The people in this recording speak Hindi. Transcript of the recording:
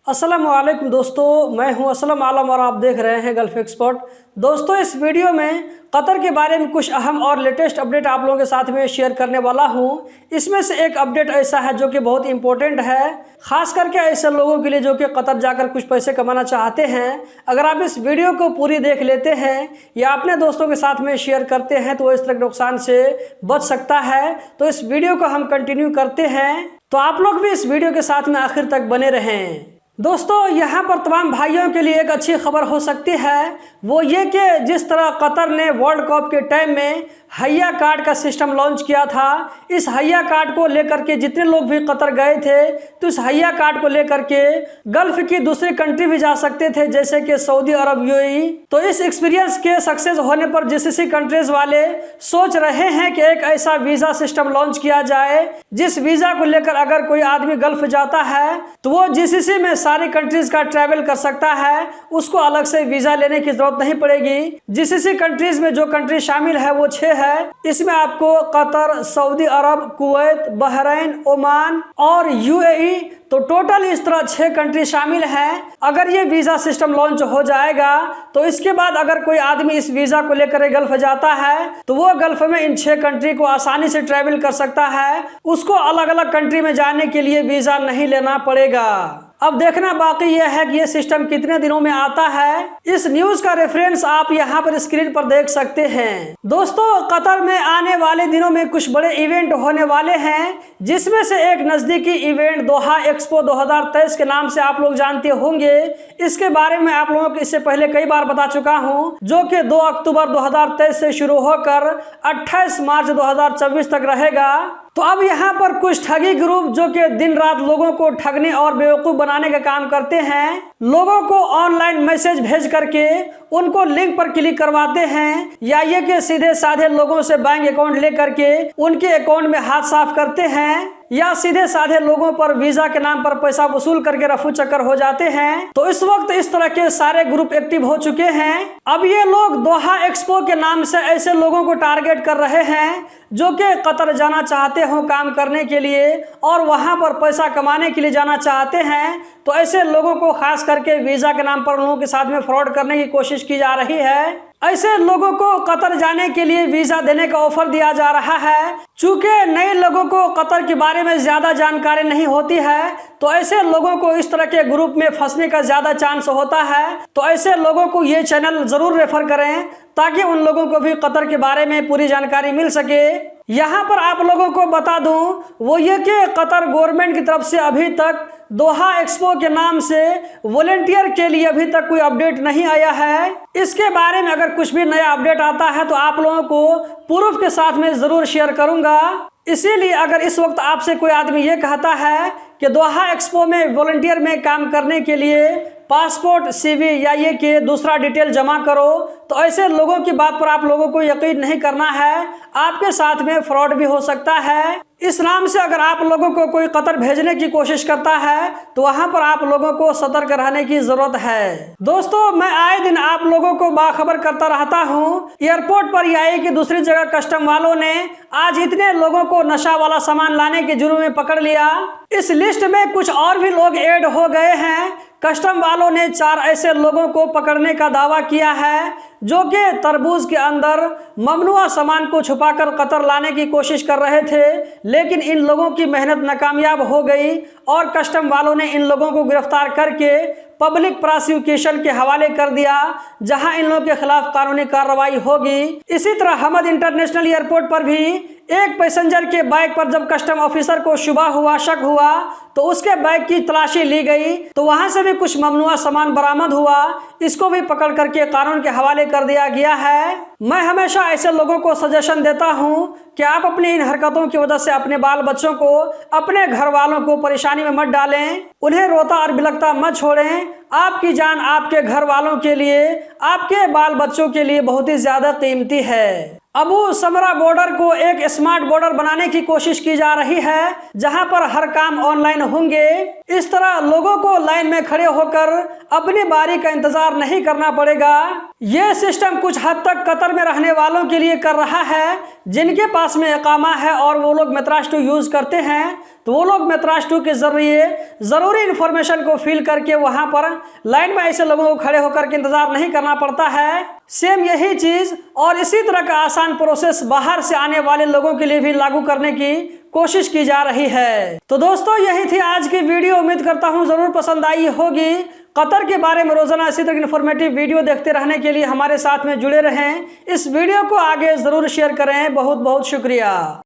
अस्सलाम वालेकुम दोस्तों, मैं हूं असलम आलम और आप देख रहे हैं गल्फ एक्सपर्ट। दोस्तों, इस वीडियो में कतर के बारे में कुछ अहम और लेटेस्ट अपडेट आप लोगों के साथ में शेयर करने वाला हूं। इसमें से एक अपडेट ऐसा है जो कि बहुत इंपॉर्टेंट है, खास करके ऐसे लोगों के लिए जो कि कतर जाकर कुछ पैसे कमाना चाहते हैं। अगर आप इस वीडियो को पूरी देख लेते हैं या अपने दोस्तों के साथ में शेयर करते हैं तो इस तरह के नुकसान से बच सकता है। तो इस वीडियो को हम कंटिन्यू करते हैं, तो आप लोग भी इस वीडियो के साथ में आखिर तक बने रहें। दोस्तों, यहाँ पर तमाम भाइयों के लिए एक अच्छी खबर हो सकती है, वो ये कि जिस तरह कतर ने वर्ल्ड कप के टाइम में हैया कार्ड का सिस्टम लॉन्च किया था, इस हैया कार्ड को लेकर के जितने लोग भी कतर गए थे तो इस हैया कार्ड को लेकर के गल्फ की दूसरी कंट्री भी जा सकते थे, जैसे कि सऊदी अरब, यूएई। तो इस एक्सपीरियंस के सक्सेस होने पर जीसीसी कंट्रीज वाले सोच रहे हैं कि एक ऐसा वीज़ा सिस्टम लॉन्च किया जाए जिस वीज़ा को लेकर अगर कोई आदमी गल्फ जाता है तो वो जीसीसी में सारी कंट्रीज का ट्रैवल कर सकता है, उसको अलग से वीज़ा लेने की जरूरत नहीं पड़ेगी। जीसीसी कंट्रीज में जो कंट्री शामिल है वो 6 है। इसमें आपको कतर, सऊदी अरब, कुवैत, बहरीन, ओमान और यूएई, तो टोटल इस तरह 6 कंट्री शामिल हैं। अगर ये वीज़ा सिस्टम लॉन्च हो जाएगा तो इसके बाद अगर कोई आदमी इस वीज़ा को लेकर गल्फ जाता है तो वो गल्फ में इन 6 कंट्री को आसानी से ट्रैवल कर सकता है, उसको अलग अलग कंट्री में जाने के लिए वीज़ा नहीं लेना पड़ेगा। अब देखना बाकी यह है कि ये सिस्टम कितने दिनों में आता है। इस न्यूज का रेफरेंस आप यहाँ पर स्क्रीन पर देख सकते हैं। दोस्तों, कतर में आने वाले दिनों में कुछ बड़े इवेंट होने वाले हैं, जिसमें से एक नजदीकी इवेंट दोहा एक्सपो 2023 के नाम से आप लोग जानते होंगे। इसके बारे में आप लोगों को इससे पहले कई बार बता चुका हूँ, जो कि 2 अक्टूबर 2023 से शुरू होकर 28 मार्च 2024 तक रहेगा। तो अब यहाँ पर कुछ ठगी ग्रुप जो कि दिन रात लोगों को ठगने और बेवकूफ़ बनाने का काम करते हैं, लोगों को ऑनलाइन मैसेज भेज करके उनको लिंक पर क्लिक करवाते हैं, या ये कि सीधे साधे लोगों से बैंक अकाउंट ले करके उनके अकाउंट में हाथ साफ करते हैं, या सीधे साधे लोगों पर वीजा के नाम पर पैसा वसूल करके रफू चक्कर हो जाते हैं। तो इस वक्त इस तरह के सारे ग्रुप एक्टिव हो चुके हैं। अब ये लोग दोहा एक्सपो के नाम से ऐसे लोगों को टारगेट कर रहे हैं जो कि कतर जाना चाहते हो काम करने के लिए और वहां पर पैसा कमाने के लिए जाना चाहते हैं। तो ऐसे लोगों को खास करके वीजा के नाम पर लोगों के साथ में फ्रॉड करने की कोशिश की जा रही है। ऐसे लोगों को कतर जाने के लिए वीजा देने का ऑफर दिया जा रहा है। चूंकि नए लोगों को कतर के बारे में ज्यादा जानकारी नहीं होती है, तो ऐसे लोगों को इस तरह के ग्रुप में फंसने का ज्यादा चांस होता है। तो ऐसे लोगों को ये चैनल जरूर रेफर करें ताकि उन लोगों को भी कतर के बारे में पूरी जानकारी मिल सके। यहाँ पर आप लोगों को बता दूं, वो ये कि कतर गवर्नमेंट की तरफ से अभी तक दोहा एक्सपो के नाम से वॉलेंटियर के लिए अभी तक कोई अपडेट नहीं आया है। इसके बारे में अगर कुछ भी नया अपडेट आता है तो आप लोगों को प्रूफ के साथ में जरूर शेयर करूंगा। इसीलिए अगर इस वक्त आपसे कोई आदमी ये कहता है कि दोहा एक्सपो में वॉलंटियर में काम करने के लिए पासपोर्ट, सीवी या ये कि दूसरा डिटेल जमा करो, तो ऐसे लोगों की बात पर आप लोगों को यकीन नहीं करना है, आपके साथ में फ्रॉड भी हो सकता है। इस नाम से अगर आप लोगों को कोई कतर भेजने की कोशिश करता है तो वहां पर आप लोगों को सतर्क रहने की जरूरत है। दोस्तों, मैं आए दिन आप लोगों को बाखबर करता रहता हूं। एयरपोर्ट पर या कि दूसरी जगह कस्टम वालों ने आज इतने लोगों को नशा वाला सामान लाने के जुर्म में पकड़ लिया। इस लिस्ट में कुछ और भी लोग ऐड हो गए हैं। कस्टम वालों ने 4 ऐसे लोगों को पकड़ने का दावा किया है जो कि तरबूज के अंदर ममनुआ सामान को छुपाकर कतर लाने की कोशिश कर रहे थे, लेकिन इन लोगों की मेहनत नाकामयाब हो गई और कस्टम वालों ने इन लोगों को गिरफ्तार करके पब्लिक प्रोसिक्यूशन के हवाले कर दिया, जहां इन लोगों के खिलाफ कानूनी कार्रवाई होगी। इसी तरह हमद इंटरनेशनल एयरपोर्ट पर भी एक पैसेंजर के बाइक पर जब कस्टम ऑफिसर को शुबा हुआ, शक हुआ, तो उसके बाइक की तलाशी ली गई, तो वहां से भी कुछ ममनुआ सामान बरामद हुआ। इसको भी पकड़ करके कानून के हवाले कर दिया गया है। मैं हमेशा ऐसे लोगों को सजेशन देता हूं कि आप अपनी इन हरकतों की वजह से अपने बाल बच्चों को, अपने घर वालों को परेशानी में मत डालें, उन्हें रोता और बिलखता मत छोड़ें। आपकी जान आपके घर वालों के लिए, आपके बाल बच्चों के लिए बहुत ही ज्यादा कीमती है। अबू समरा बॉर्डर को एक स्मार्ट बॉर्डर बनाने की कोशिश की जा रही है, जहां पर हर काम ऑनलाइन होंगे। इस तरह लोगों को लाइन में खड़े होकर अपनी बारी का इंतजार नहीं करना पड़ेगा। यह सिस्टम कुछ हद तक कतर में रहने वालों के लिए कर रहा है, जिनके पास में इकामा है और वो लोग मेट्रास2 यूज करते हैं, तो वो लोग मेट्रास2 के जरिए जरूरी इंफॉर्मेशन को फिल करके वहां पर लाइन में ऐसे लोगों को खड़े होकर के इंतजार नहीं करना पड़ता है। सेम यही चीज और इसी तरह का आसान प्रोसेस बाहर से आने वाले लोगों के लिए भी लागू करने की कोशिश की जा रही है। तो दोस्तों, यही थी आज की वीडियो। उम्मीद करता हूं जरूर पसंद आई होगी। कतर के बारे में रोजाना इसी तरह की इन्फॉर्मेटिव वीडियो देखते रहने के लिए हमारे साथ में जुड़े रहें। इस वीडियो को आगे जरूर शेयर करें। बहुत बहुत शुक्रिया।